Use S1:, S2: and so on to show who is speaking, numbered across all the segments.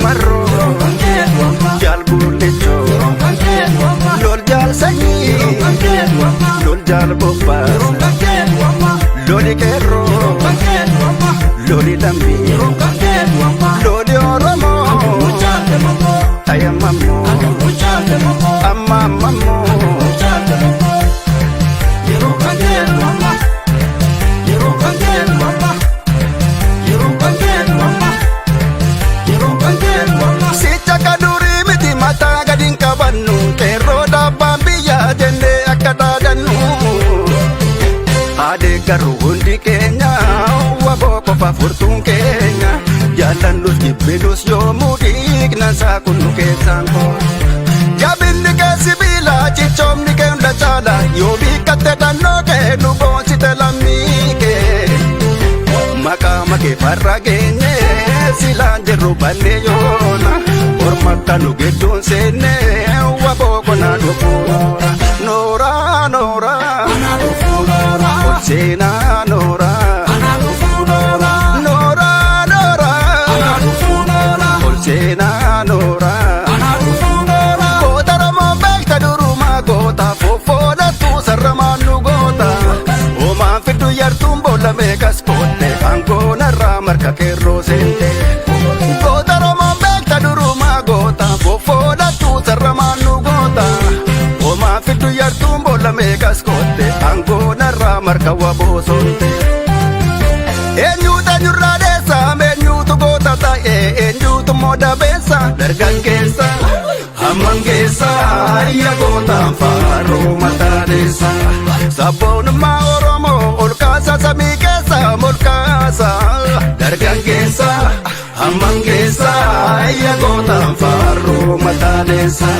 S1: marro jal bulicho lol jal sanyi lol jal bobba loli qeeroo loli lambi loli oromo ayamammo ammammo Garu hundi Kenya, waboko fa furtun Kenya. Jalan lus jibidus yo mudik nasa kunu kesango. Jabin di ke sibila, chichom di ke undachala. Yo bikate dano ke nubo sitelamike. Maka make parragenye, silanje rubane yona. Ormata nugedun sene, waboko na nupura. Nora, nora, Sena nora, nora, nora, Sena nora. Gota ramo belta duruma gota, fofola tu sarramanu gota. Oma fitu yartumbo la megas pote, angona ramarka ke rosente. Gota ramo belta duruma gota, fofola tu sarramanu gota. Oma fitu yartumbo la megas pote, angona ramarka wabosonte. Enyuta nyurradesa, menyutu gota ta enyutu moda besa, dargangesa, amangesa, ya gota faro matadesa. Sabon ma oromo, olkasa samikesa, molkasa, dargangesa, amangesa, ya gota faro matadesa.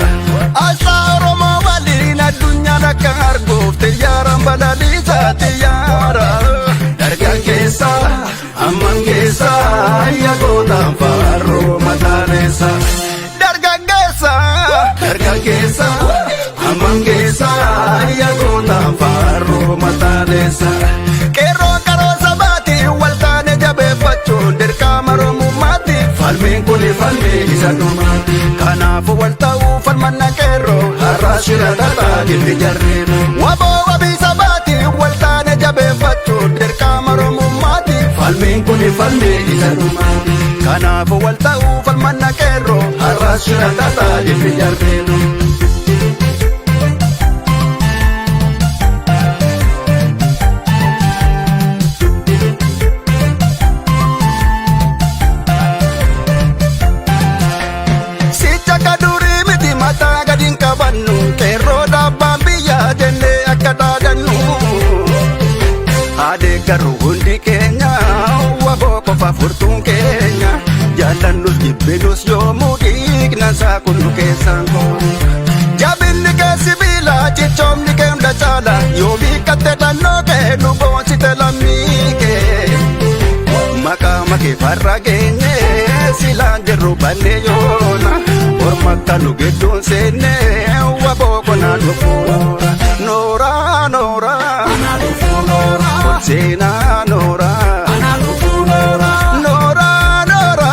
S1: Asa oromo walina dunya nakar gofte yaram badalisa tiyara. Dargangesa, amangesa, ya gota faro matadesa. Dargangesa, dargangesa, amangesa, ya gota faro matadesa. Qeeroo karoo sabati waltaane jabe fachuun dirqamaro mummati. Falmi kuni falmi isa dhumati. Kanaafu walta'uu falmanna qeeroo har'aa shira dhataa gilli jarreeru. Waboo wabii sabati waltaane jabe fachuun dirqamaro mummati. Falmi kuni falmi isa dhumati. Kanaafu walta'uu falmanna qeeroo har'aa shira dhataa gilli jarreeru. Garu hundi Kenya, waboko fa furtun Kenya. Jalan lus jibidus yo mudik nasa kunu kesango. Jabin di ke sibila, chichom di ke undachala. Yo bikate dano ke nubo sitelamike. Maka make parragenye, silanje rubane yona. Ormata nugedun sene, waboko na nupura. Nora, nora, Sena nora, nora, nora,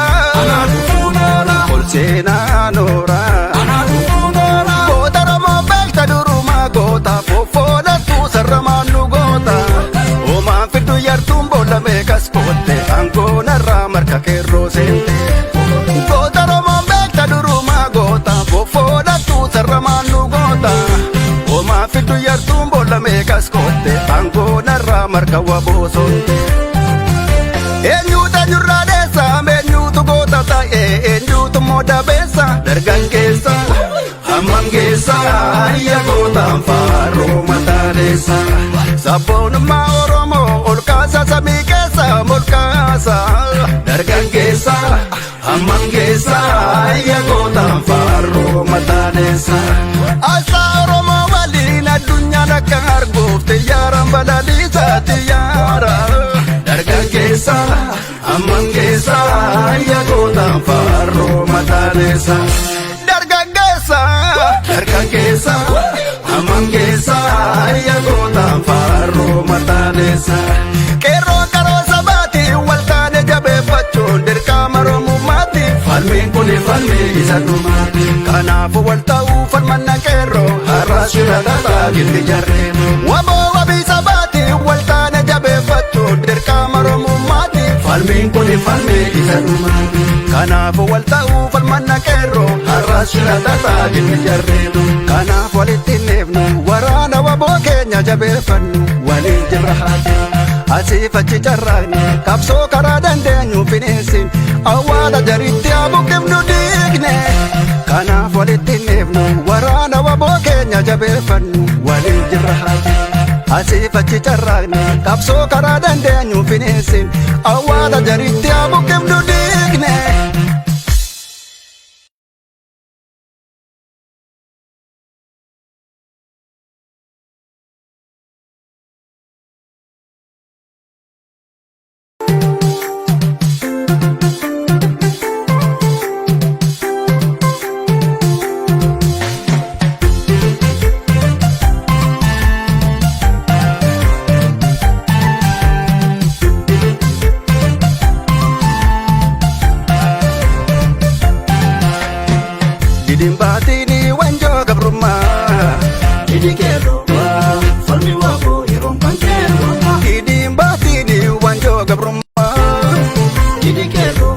S1: Sena nora. Gota ramo belta duruma gota, fofola tu sarramanu gota. Oma fitu yartumbo la megas pote, angona ramarka ke rosente. Gota ramo belta duruma gota, fofola tu sarramanu gota. Oma fitu yartumbo la megas pote, angona ramarka wabosonte. Enyuta nyurradesa, menyutu gota ta enyutu moda besa, dargangesa, amangesa, ya gota faro matadesa. Sabon ma oromo, olkasa samikesa, molkasa, dargangesa, amangesa, ya gota faro matadesa. Asa oromo walina dunya nakar gofte yaram badalisa tiyara. Dargangesa, amangesa, ya gota faro matadesa. Dargangesa, dargangesa, amangesa, ya gota faro matadesa. Qeeroo karoo sabati waltaane jabe fachuun dirqamaro mummati. Falmi kuni falmi isa dhumaati. Kanaafuu wal ta'uu falmanna qeerroo har'as shira dhataa gilli jarreen. Waboo wabii sabaati wal taane jabeeffachuun dirqama Oromummaati. Falmiin kuni falmi isa dhumaati. Kanaafuu wal ta'uu falmanna qeerroo har'as shira dhataa gilli jarreen. Kanaaf walitti neefnu waraana waboo keenya jabeeffannu waliin jirra haati. Asiif achi carraaqne qabsoo karaa dandeenyu fineessin awwaala jaritti abuqqifnu diigne. Kanaaf walitti neefnu waraana waboo keenya jabeeffannu waliin jirra haati. Asiif achi carraaqne qabsoo karaa dandeenyu fineessin awwaala jaritti abuqqifnu diigne. Didi baatinii wanjoo gabrummaa. Didi qeeroo falmi waaboo yeroon kan qeeroo. Didi baatinii wanjoo gabrummaa. Didi qeeroo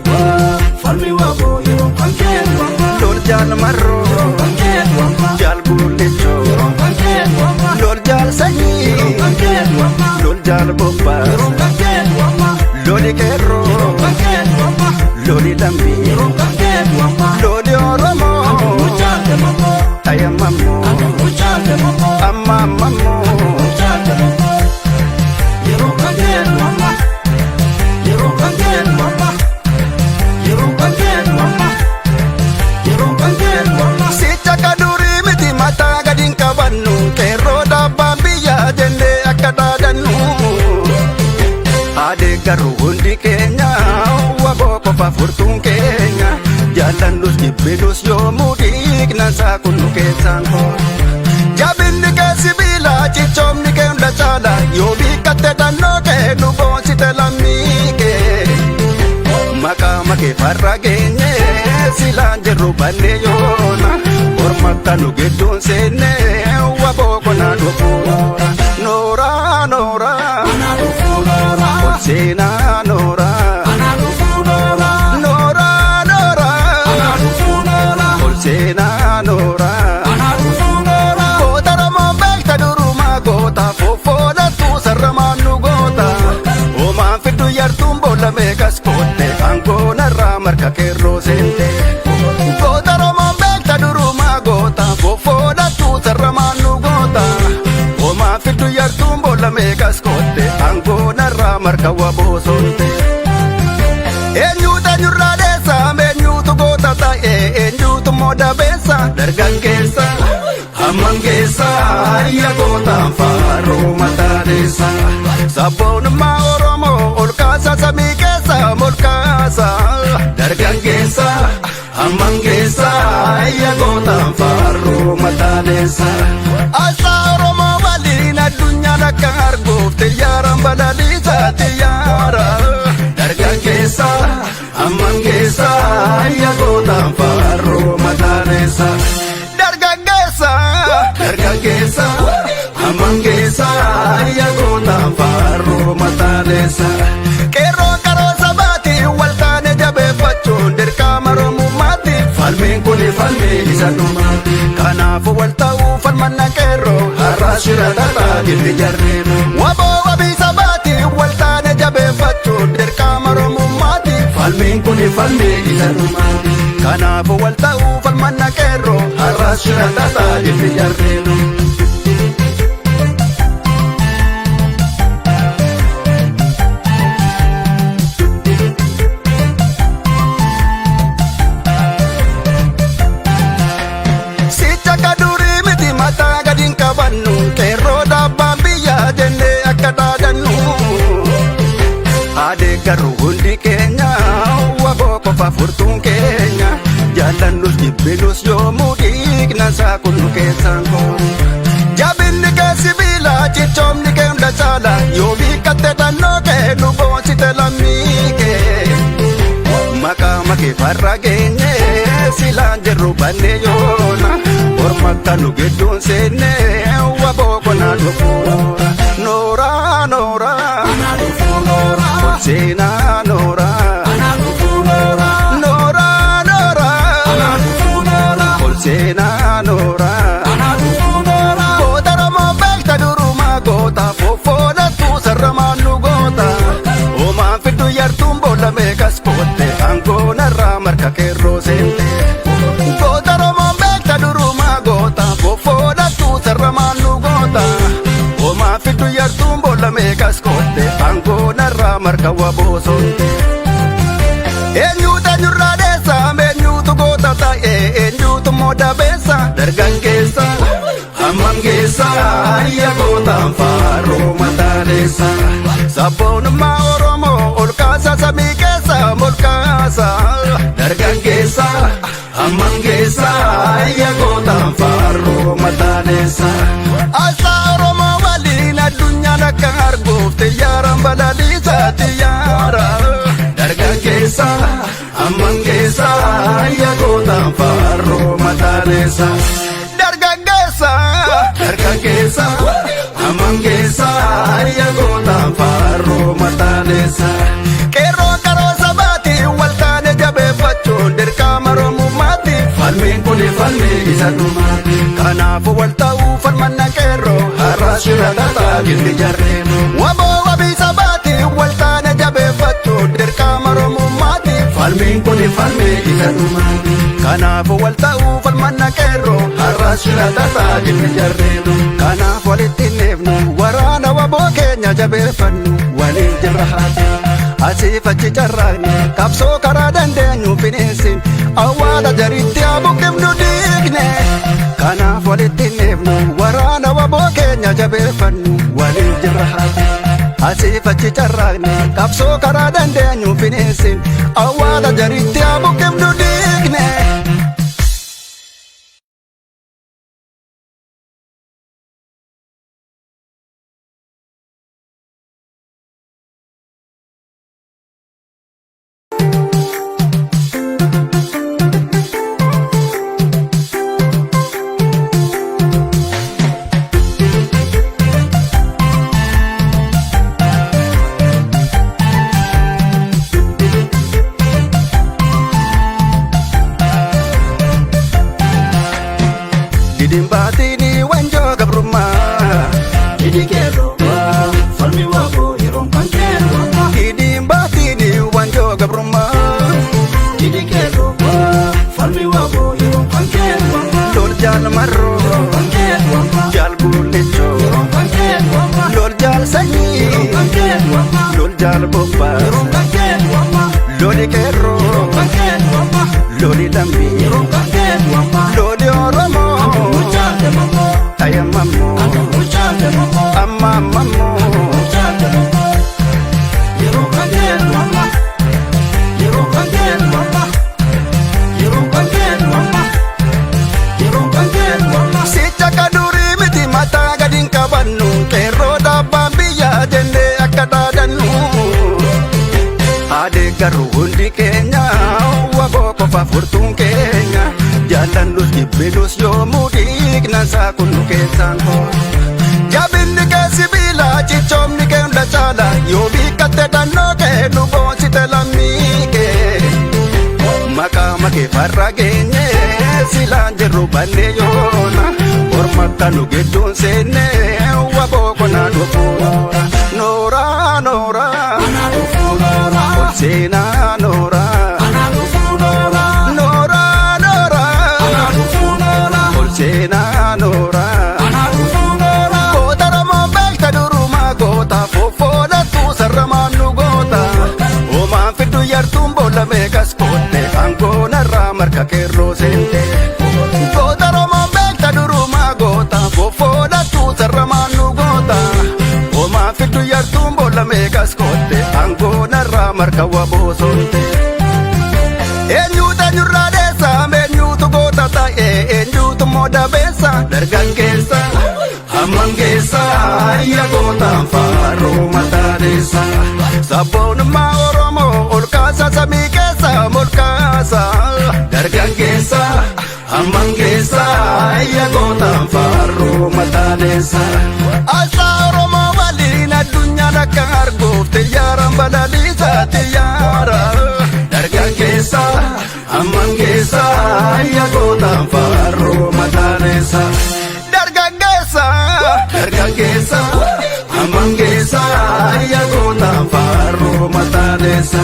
S1: falmi waaboo yeroon kan qeeroo. Lol jaal marroo yeroon kan qeeroo. Jaal guullechoo yeroon kan qeeroo. Lol jaal sanyii yeroon kan qeeroo. Lol jaal bobbaa yeroon kan qeeroo. Loli qeerroo yeroon kan qeeroo. Loli lambii yeroon kan qeeroo. Loli Oromoo. Ayamammo, amamammo, yeroon kan qeerroo. Yeroon kan qeerroo. Yeroon kan qeerroo. Yeroon kan qeerroo. Sicha kadurii miti mataa gadi qabannu qeerroo dhaabbaan biyyaa jennee akka dhaadannu. Aadee garuu hundi keenya waboo qofa furtuun keenya. Jaallannus jibbinus yoomuu dhiignasaa kun nu keessaan koo. Jabinni kee sibiila cichoomni kee hunda caala yoo biikkatte dhannoo kee nu boonsite lammii kee. Maqaa makee farra geenye silaan jirru bannee yoona. Orma akka nu gidduun seenne waboo konaa dhufuura. Nooraa nooraa ol seenaa nooraa. Seenaa nooraa. Goota Oromoo beekta durumaa goota foofoodhattuu sarramaan nu goota. Hoomaan fiddu yartuun boolla meeqas kootte aangoonarraa marka qeerroo seente. Goota Oromoo beekta durumaa goota foofoodhattuu sarramaan nu goota. Hoomaan fiddu yartuun boolla meeqas kootte aangoonarraa marka waboo soonte. Eenyuuta nyurraa deessa eenyuutu goota ta'e eenyuutu mooda beessa dargaggeessa hammangeessa ayya gootaan faaruu mataa deessa. Sabboonummaa Oromoo ol kaasa samii keessa ol kaasa dargaggeessa hammangeessa ayya gootaan faaruu mataa deessa. Asaa Oromoo waliin addunyaan akka arguuf xiyyaaraan balaliisa xiyyaara. Dargaggeessa hammangeessa ayya gootaan faaruu mataa deessa. Dargaggeessa dargaggeessa hammangeessa ayya gootaan faaruu mataa deessa. Qeerroon qaroo sabaati wal taane jabeeffachuun dirqama Oromummaati. Falmiin kuni falmi isa dhumaati. Kanaafuu wal ta'uu falmanna qeerroo har'as shira dhataa gilli jarreen. Waboo wabii sabaati wal taane jabeeffachuun dirqama Oromummaati. Falmiin kuni falmi isa dhumaati. Kanaafuu wal ta'uu falmanna qeerroo har'as shira dhataa gilli jarreen. Garuu hundi keenya waboo qofa furtuun keenya. Jaallannus jibbinus yoomuu dhiignasaa kun nu keessaan koo. Jabinni kee sibiila cichoomni kee hunda caala yoo biikkatte dhannoo kee nu boonsite lammii kee. Maqaa Maqaa makee farra geenye silaan jirru banne yoona orma kanu gidduun seenne waboo konaa dhufuura noora noora seenaa noora noora noora seenaa noora goota romoo beekta durumaa goota fofoodattuu sarramaan nu goota oomaan fiddu yartuun boolla meeqas kootte angoonarraa marka qeeroo seente goota romoo beekta durumaa goota fofoodattuu sarramaan nu goota oomaan fiddu yartuun boolla meeqas kootte angoonarraa marka waboo sonte eenyuuta nyurraa deessa eenyuutu goota ta'e eenyuutu mooda beessa dargaggeessa hammangeessa ayya gootaan faaroo mataaleessa sabboonummaa oromoo ol kaasa samii keessa molkaasa dargaggeessa hammangeessa ayya gootaan faaroo mataaleessa asaa oromoo waliin addunyaan akka arguuf xiyyaaran balaliisa xiyyaara dargaggeessa hammangeessa ayya gootaan faaroo mataaleessa dargaggeessa dargaggeessa hammangeessa ayya gootaan faaroo mataaleessa qeerroon karoo sabaati waltaane jabeeffachuun dirqama oromummaatti falmiin kuni falmii isa dhumaati kanaafu wal ta'uu falmanna qeerroo har'as shira tataa gilli jarreen waboo wabii sabaati waltaane jabeeffachuun dirqama oromummaatti falmiin kuni falmii isa dhumaati kanaafu wal ta'uu falmanna qeerroo har'as shira tataa gilli jarreen kanaaf walitti neefnu waraana waboo keenya jabeeffannu waliin jirra haati asiif achi carraaqne qabsoo karaa dandeenyu fineessin awwaala jaritti abuqqifnu diigne kanaaf walitti neefnu waraana waboo keenya jabeeffannu waliin jirra haati asiif achi carraaqne qabsoo karaa dandeenyu fineessin awwaala jaritti abuqqifnu diigne Didi baatinii wanjoo gabrummaa Didi qeeroo falmi waboo yeroon kan qeeroo Didi baatinii wanjoo gabrummaa Didi qeeroo falmi waboo yeroon kan qeeroo lol jaal marroo yeroon kan qeeroo jaal buulechoo yeroon kan qeeroo lol jaal sanyii yeroon kan qeeroo lol jaal bobbaa yeroon kan qeeroo loli qeeroo yeroon kan qeeroo loli lambii yeroon kan qeeroo loli oromoo ayamammo amamammo yeroon kan qeeroo yeroon kan qeeroo yeroon kan qeeroo yeroon kan qeeroo sicha kadurii miti mataa gadin qabannu qeerroo dhaabbaan biyyaa jennee akka dhaadannu haadee garuu hundi keenya waboo qofa furtuun keenya jaallannus jibbinus yoomuu dhiignasaa kunnu keessaan koo jabinni kee sibiila cichoomni kee hunda caala yoo biikkatte dhannoo kee nu boonsite lammii kee maqaa makee farra geenye silaan jirru banne yoona orma kanu gidduun seenne waboo konaa dhufuura noora noora ol seenaa noora noora noora ol seenaa noora goota romoo beekta durumaa goota fofoodattuu sarramaan nu goota oomaan fiddu yartuun boolla meeqas kootte angoonarraa marka qeeroo seente goota romoo beekta durumaa goota fofoodattuu sarramaan nu goota oomaan fiddu yartuun boolla meeqas kootte angoonarraa marka waboo sonte eenyuuta nyurraa deessa eenyuutu goota ta'e eenyuutu mooda beessa dargaggeessa hammangeessa ayya gootaan faaroo mataaleessa sabboonummaa oromoo ol kaasa samii keessa molkaa dargaggeessa amman keessa yaagootaan faarroo mataaneessa. Asaa Oromoo waliin addunyaan akka arguuf xiyyaaraan balaliisaa xiyyaara. Dargaggeessa amman keessa yaagootaan faarroo mataaneessa. Dargaggeessa amman keessa yaagootaan faarroo mataaneessa.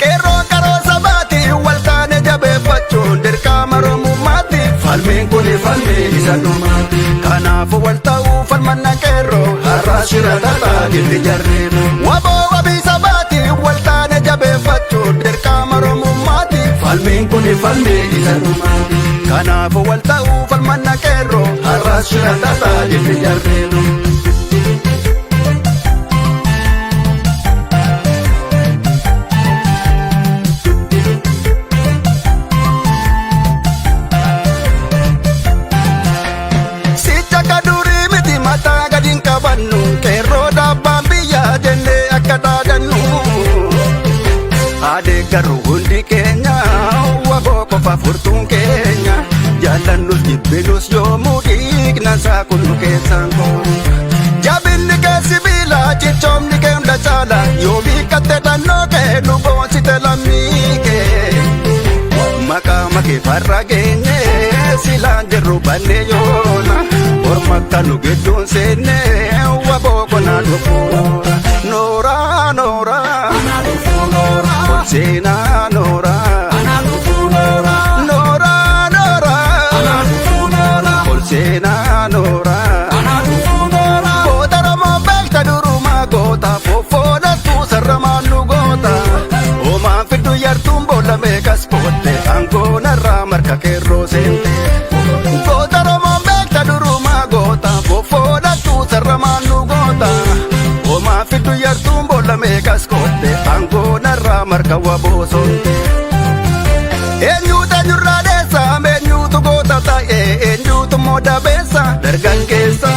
S1: Qeeroo qaroo sabaati waltaane jabeeffachuun dirqama Oromummaatti. Falmiin kuni falmii isa dhumaati. Kanaafuu wal ta'uu falmanna qeerroo har'a shira tataa gilli jarreeru. Waboo wabii sabaati waltaane jabeeffachuun dirqama Oromummaatti. Falmiin kuni falmii isa dhumaati. Kanaafuu wal ta'uu falmanna qeerroo har'a shira tataa gilli jarreeru. Qeerroo dhaabbaan biyyaa jennee akka dhaadannu. Aadee garuu hundi keenya waboo qofa furtuun keenya. Jaallannus jibbinus yoomuu dhiignasaa kullu keessaan koo. Jabinni kee sibiila cichoomni kee hunda caala. Yoo hiikatte dhannoo kee nu boonsite lammii kee. Maqaa makee farra geenye silaan jirru bannee yoona. Orma kanu gidduun seennee waboo konaa dhufuura. Nooraa nooraa ol seenaa nooraa. Nooraa nooraa ol seenaa nooraa. Goota Oromoo beekta durumaa goota foffoodhattuu sarramaan nu goota. Oomaan fiddu yartuun boolla meeqas bootte aangoonarraa marka qeerroo seente. Goota Oromoo beekta durumaa goota foffoodhattuu sarramaan nu goota. Oomaan fiddu yartuun boolla meeqas bootte aangoonarraa marka waboo sonte. Eenyuutu eenyurraa deessa eenyuutu goota ta'e eenyuutu mooda beessa. Dargaggeessa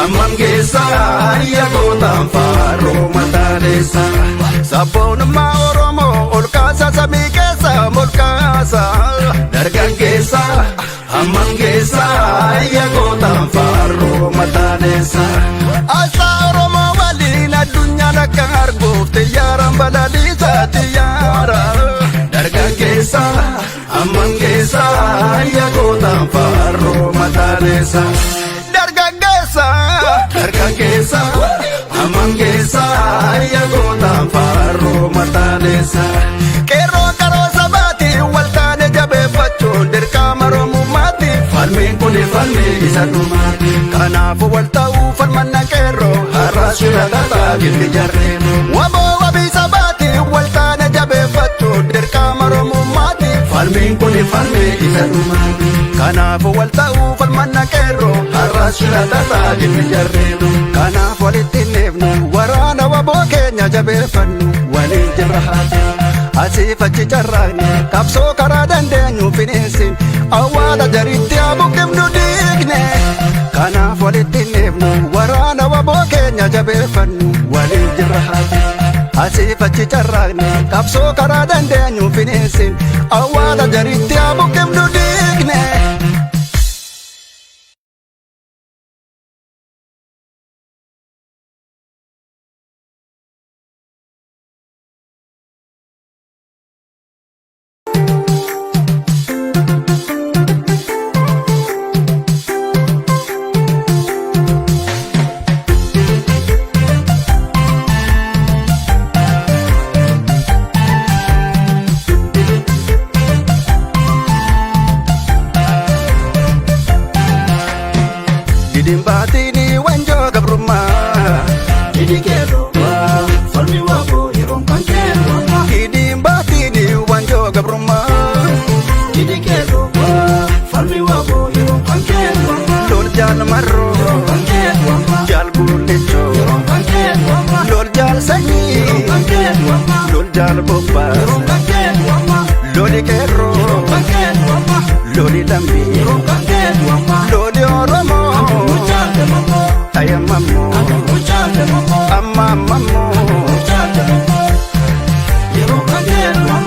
S1: amman keessa yaagootaan faarroo mataaneessa. Sabboonummaa Oromoo ol kaasa samii keessa ol kaasa. Dargaggeessa amman keessa yaagootaan faarroo mataaneessa. Asaa Oromoo waliin addunyaan akka arguuf xiyyaaraan balaliisaa xiyyaara. Dargaggeessa amman keessa yaagootaan faarroo mataaneessa. Dargaggeessa amman keessa yaagootaan faarroo mataaneessa. Qeerroo qaroo sabaati waltaane jabeeffachuun dirqama Oromummaatti. Falmiin kuni falmii isa dhumaati. Kanaafuu wal ta'uu falmanna qeerroo har'a shira tataa gilli jarreeru. Waboo wabii sabaati waltaane jabeeffachuun dirqama Oromummaatti. Falmiin kuni falmii isa dhumaati. Kanaafuu wal ta'uu falmanna qeerroo har'a shira tataa gilli jarreeru. Kanaaf walitti neefnu waraana waboo keenya jabeeffannu waliin jirra haati. Asiif achi carraaqne qabsoo karaa dandeenyu bineensin awwaala jariitti haa buqqifnu diigne. Kanaaf walitti neefnu waraana waboo keenya jabeeffannu waliin jirra haati. Asiif achi carraaqne qabsoo karaa dandeenyu bineensin awwaala jariitti haa buqqifnu diigne. Didi baatinii wanjoo gabrummaa. Didi qeeroo falmi waboo yeroon kan qeeroo. Didi baatinii wanjoo gabrummaa. Didi qeeroo falmi waboo yeroon kan qeeroo. Lol jaal marroo yeroon kan qeeroo. Jaal gullichoo yeroon kan qeeroo. Lol jaal sanyii yeroon kan qeeroo. Lol jaal bobbaa yeroon kan qeeroo. Loli qeerroo yeroon kan qeeroo. Loli lambii yeroon kan qeeroo. Loli Oromoo. Ayamammo, amamammo, yeroon kan qeeroo.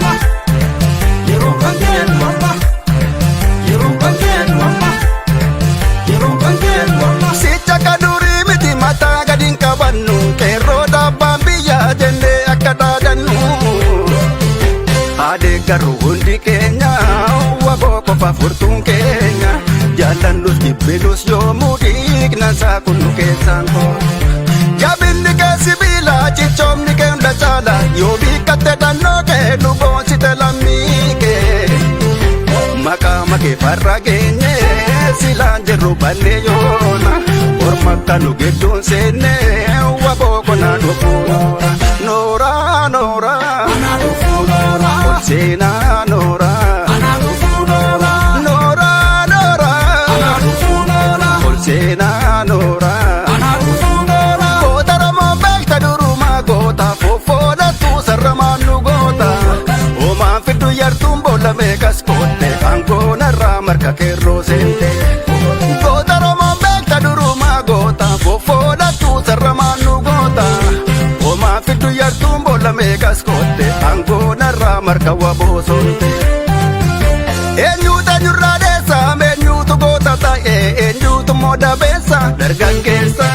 S1: adeeggarru hundi keenya waboo qofa furtuun keenya jaallannus jibbilus yoomuu dhiignansaa kun nu keessaan koo jabinni kee sibiila cichoomni kee hunda caala yoo biikkatte dhannoo kee nu boonsite lammii kee maqaa makee farra geenye silaan jirru ballee yoona orma akka nu gidduun seenne waboo konaa dhufuura nooraa nooraa ol seenaa nooraa nooraa nooraa ol seenaa nooraa goota Oromoo beekta durumaa goota fofoodattuu sarramaan nu goota homaan fiddu yartuun boolla meeqas kootte aangoonarraa marka qeeroo seente goota Oromoo beekta durumaa goota fofoodattuu sarramaan nu goota homaan fiddu yartuun boolla meeqas kootte aangoonarraa marka waboo sonte eenyuuta nyurraa deessa eenyuutu goota ta'e eenyuutu moodabeessa dargaggeessa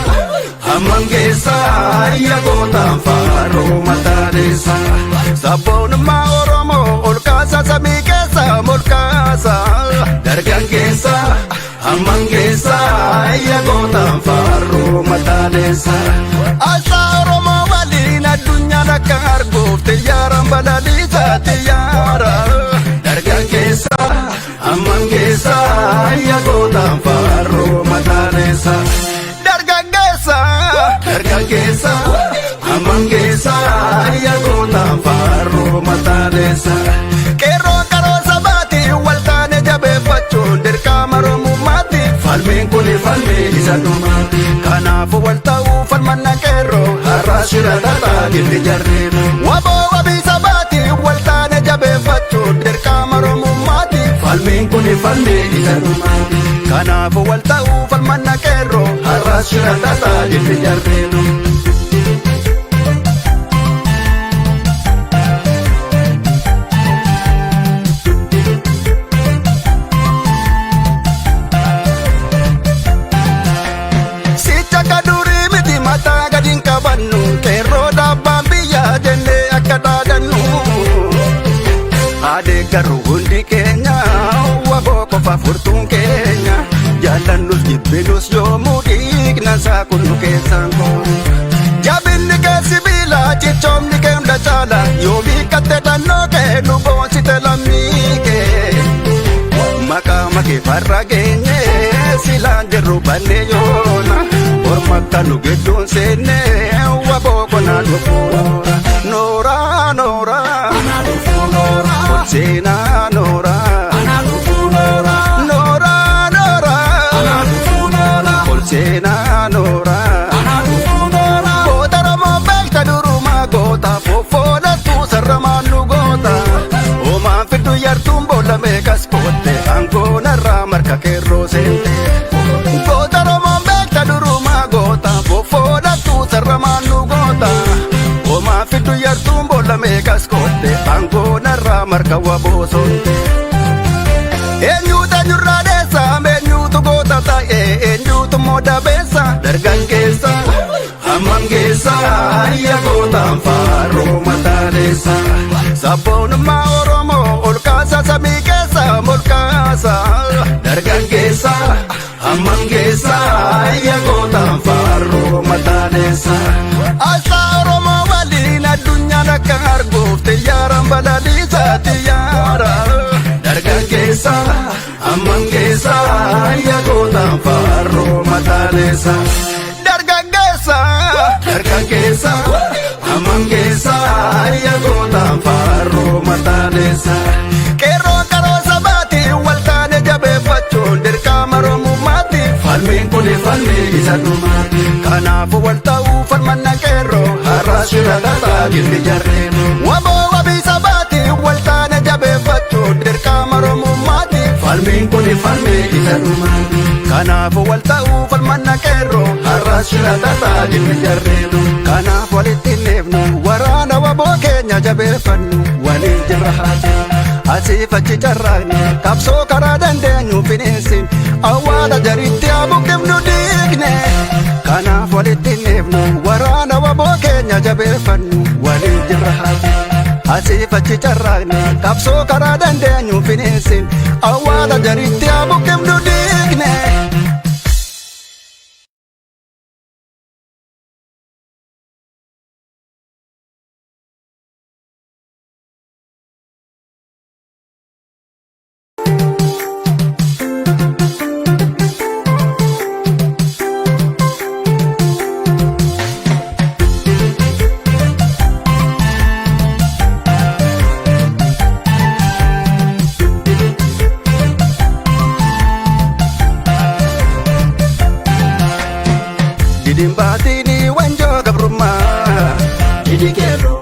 S1: hammangeessa ayya gootaan faaroo mataaneessa sabboonummaa Oromoo ol kaasa samii keessa molkaasa dargaggeessa hammangeessa ayya gootaan faaroo mataaneessa asaa Oromoo waliin addunyaan akka arguuf xiyyaaran balaliisa xiyyaara dargaggeessa hammangeessa ayya gootaan faaroo mataaneessa dargaggeessa hammangeessa ayya gootaan faaroo mataaneessa qeeroo qaroo sabaati waltaane jabeeffachuun dirqama Oromummaatti falmiin kun falmii isa dhumaati kanaafu wal ta'uu falmanna qeeroo har'as shira tataa gilli jarreenu waboo wabii sabaati waltaane jabeeffachuun dirqama Oromummaatti falmiin kun falmii isa dhumaati kanaafu wal ta'uu falmanna qeeroo har'as shira tataa gilli jarreenu qeeroo dhaabbaan biyyaa jennee akka dhaadannu adeeggarru hundi keenya waboo qofa furtuun keenya jaallannus jibbilus yoomuu dhiignansaa kun nu keessaan koo jabinni kee sibiila cichoomni kee hunda caala yoo biikkatte dhannoo kee nu boonsite lammii kee maqaa makee farra geenye silaan jirru ballee yoona orma akka nu gidduun seenne waboo konaa dhufuura nooraa nooraa ol seenaa nooraa nooraa nooraa ol seenaa nooraa goota Oromoo beekta durumaa goota fofoodattuu sarramaan nu goota homaan fiddu yartuun boolla meeqas kootte aangoonarraa marka qeeroo seente goota Oromoo beekta durumaa goota fofoodattuu sarramaan nu goota homaan fiddu yartuun boolla meeqas kootte aangoonarraa marka waboo sonte eenyuuta nyurraa deessa eenyuutu goota ta'e eenyuutu moodabeessa dargaggeessa hammangeessa ayya gootaan faaroo mataaneessa sabboonummaa Oromoo ol kaasa samii keessa molkaasa dargaggeessa hammangeessa ayya gootaan faaroo mataaneessa asaa Oromoo waliin addunyaan akka arguuf xiyyaaran balaliisa xiyyaara dargaggeessa hammangeessa ayya gootaan faaroo mataaneessa dargaggeessa hammangeessa ayya gootaan faaroo mataaneessa qeeroo qaroo sabaati waltaane jabeeffachuun dirqama Oromummaatti falmiin kun falmii isa dhumaati kanaafu wal ta'uu falmanna qeeroo har'as shira tataa gilli jarreenu waboo wabii sabaati waltaane jabeeffachuun dirqama Oromummaatti falmiin kun falmii isa dhumaati kanaafu wal ta'uu falmanna qeeroo har'as shira tataa gilli jarreenu kanaaf walitti neefnu waraana waboo keenya jabeeffannu waliin jirra haati asiif achi carraaqne qabsoo karaa dandeenyu bineensin awwaala jaritti abuqqifnu diigne kanaaf walitti neefnu waraana waboo keenya jabeeffannu waliin jirra haati asii fachi carraaqne qabsoo karaa dandeenyu fineessin awwaala jaritti abuqqifnu diigne. Didi baatinii wanjoo gabrummaa.
S2: Didi qeeroo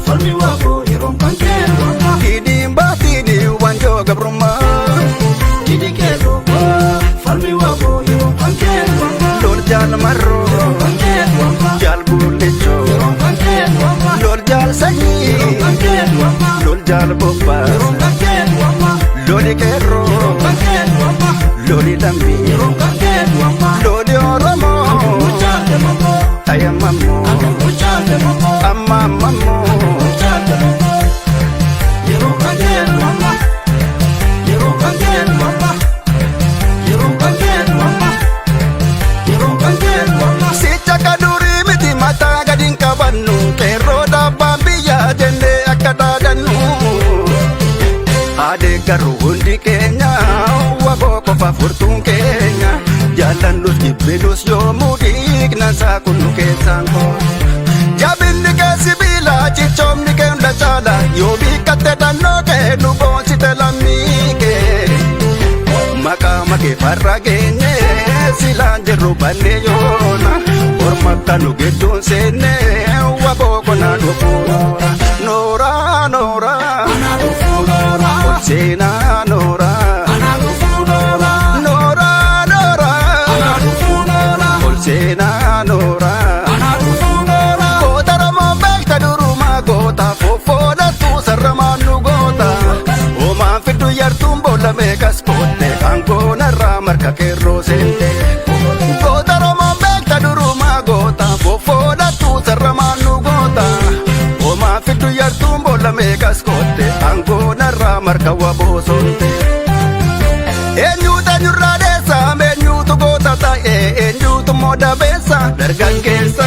S2: falmi waaboo yeroon kan qeeroo.
S1: Didi baatinii wanjoo gabrummaa.
S2: Didi qeeroo falmi waaboo yeroon kan qeeroo.
S1: Lol jaal marroo
S2: Yeroon kan qeeroo.
S1: jaal gullichoo
S2: Yeroon kan qeeroo.
S1: lol jaal sanyii
S2: Yeroon kan qeeroo.
S1: lol jaal bobbaa
S2: Yeroon kan qeeroo.
S1: loli qeerroo
S2: Yeroon kan qeeroo.
S1: loli lambii
S2: Yeroon kan qeeroo.
S1: loli oromoo
S2: Muchaate mamoo.
S1: ayamammoo
S2: Muchaate mamoo.
S1: ammamammoo.
S2: Muchaate mamoo. Yeroon kan qeeroo. Yeroon kan qeeroo. Yeroon kan qeeroo. Yeroon kan qeeroo.
S1: Sicha kadurii miti mataa gadiin qabannu qeerroo dhaabbaan biyyaa jennee akka dhaadannu. Aadee garuu hundi keenya waboo qofa furtuun keenya jaallannus jibbinus yoomuu dhiigna isaa kunnu keessaan koo. Jabinni kee sibiila cichoomni kee hunda caala yoo biikkatte dhannoo kee nu boonsite lammii kee. Maqaa makee farra geenye silaan jirru bannee yoona orma kanu gidduun seenne waboo konaan dhufuura. Nooraa nooraa seenaa nooraa. Nooraa nooraa seenaa nooraa. Goota Oromoo beekta durumaa goota fofoolattu sarramaan nu goota. Hoomaan fiddu yartuun boolla meeqas kootte aangoonarraa marka qeerroo seente. Goota Oromoo beekta durumaa goota fofoolattu sarramaan nu goota. Hoomaan fiddu yartuun boolla meeqas kootte aangoonarraa marka waboo soonte. Eenyuuta nyurraa deessa eenyuutu goota ta'e eenyuutu mooda beessa dargaggeessa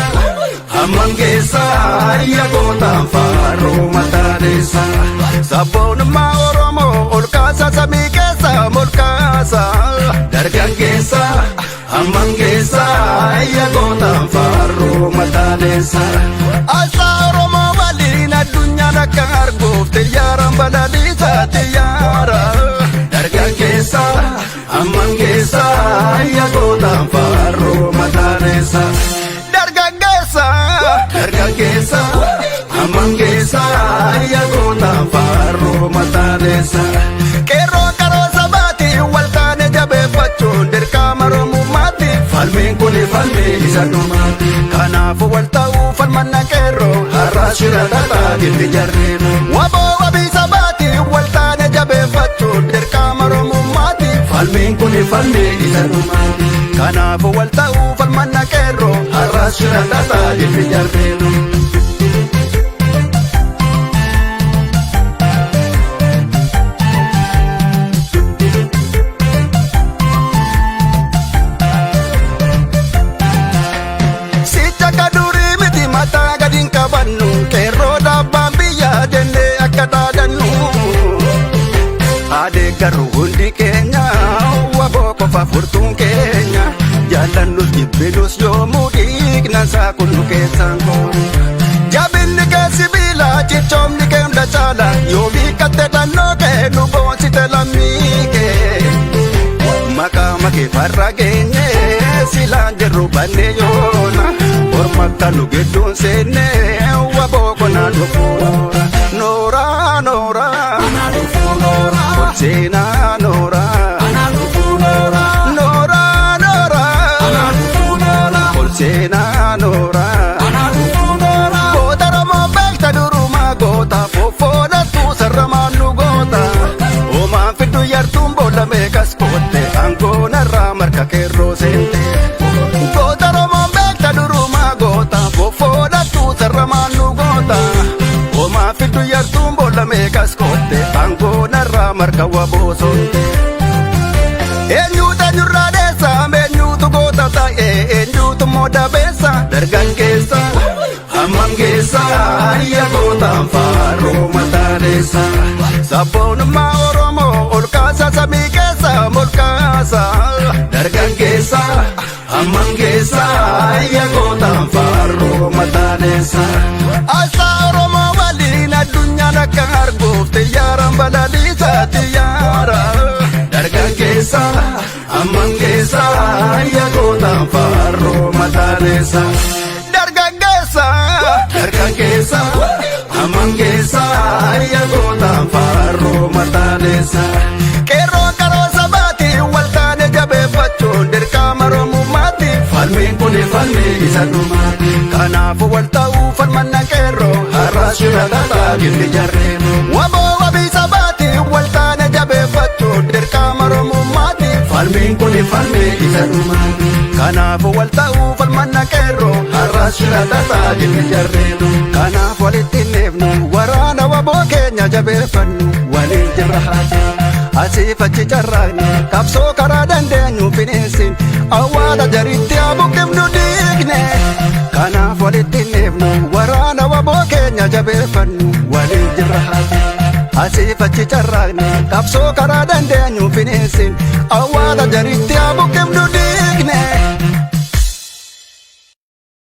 S1: hamman keessa ayya gootaan faaruu mataa deessa. Sabboonummaa Oromoo ol kaasa samii keessa ol kaasa dargaggeessa hamman keessa ayya gootaan faaruu mataa deessa. Asaa Oromoo waliin addunyaan akka arguuf xiyyaaraan balaliisa xiyyaara. Dargaggeessa hamman keessa ayya gootaan faaruu mataa deessa. Dargaggeessa hamman keessa ayya gootaan faaruu mataa deessa. Qeerroon karoo sabaati wal taane jabeeffachuun dirqama Oromummaatti. Falmiin kuni falmii isa dhumaati. Kanaafuu wal ta'uu falmanna qeerroo har'aa shira dhataa gilli jarreen. Waboo wabii sabaati wal taane jabeeffachuun dirqama Oromummaatti. Falmiin kuni falmii isa dhumaati. Kanaafuu wal ta'uu falmanna qeerroo har'aa shira dhataa gilli jarreen. Sicha kadurii miti mataa gadiin qabannu qeerroo dhaabbaan biyyaa jennee akka dhaadannu. Aadee garuu hundi keenya waboo qofa furtuun keenya jaallannus jibbinus yoomuu dhiigna isaa kunnu keessaan koo. Jabinni kee sibiila cichoomni kee hunda caala yoo biikkatte dhannoo kee nu boonsite lammii kee. Maqaa makee farra geenye silaan jirru bannee yoona orma kanu gidduun seenne waboo konaan dhufuura. Nooraa nooraa seenaa nooraa. Nooraa nooraa seenaa nooraa. Goota Oromoo beekta durumaa goota fofoolattu sarramaan nu goota. Hoomaan fiddu yartuun boolla meeqas kootte aangoonarraa marka qeerroo seente. Goota Oromoo beekta durumaa goota fofoolattu sarramaan nu goota. Hoomaan fiddu akka wabooso. Eenyuutu eenyurraa deessa eenyuutu goota ta'e eenyuutu mooda beessa dargaggeessa hammam geessa ayya gootaan faaroo mataaneessa. Sabboonummaa Oromoo ol kaasa samii keessa ol kaasa dargaggeessa hammam geessa ayya gootaan faaroo mataaneessa. Asaa Oromoo waliin addunyaan akka arguuf xiyyaaraan balaliisa xiyyaara. Dargaggeessa hammam geessa ayya gootaan faaroo mataaneessa. Dargaggeessa hammam geessa ayya gootaan faaroo mataaneessa. Qeerroon karoo sabaati waltaane jabeeffachuun dirqama Oromummaati. Falmiin kuni falmii isa dhumaati. Kanaafuu wal ta'uu falmanna qeerroo har'as shira lataa gilli jarreeru. Waboo wabii sabaati waltaane jabeeffachuun dirqama Oromummaati. Falmiin kuni falmii isa dhumaati. Kanaafuu wal ta'uu falmanna qeerroo har'as shira lataa gilli jarreeru. Kanaaf walitti neefnu waraana waboo keenya jabeeffannu waliin jirra haati. Asiif achi carraaqne qabsoo karaa dandeenyu fineessin awwaala jaritti abuqqifnu diigne. Kanaaf walitti neefnu waraana waboo keenya jabeeffannu waliin jirra haati. Asiif achi carraaqne qabsoo karaa dandeenyu fineessin awwaala jaritti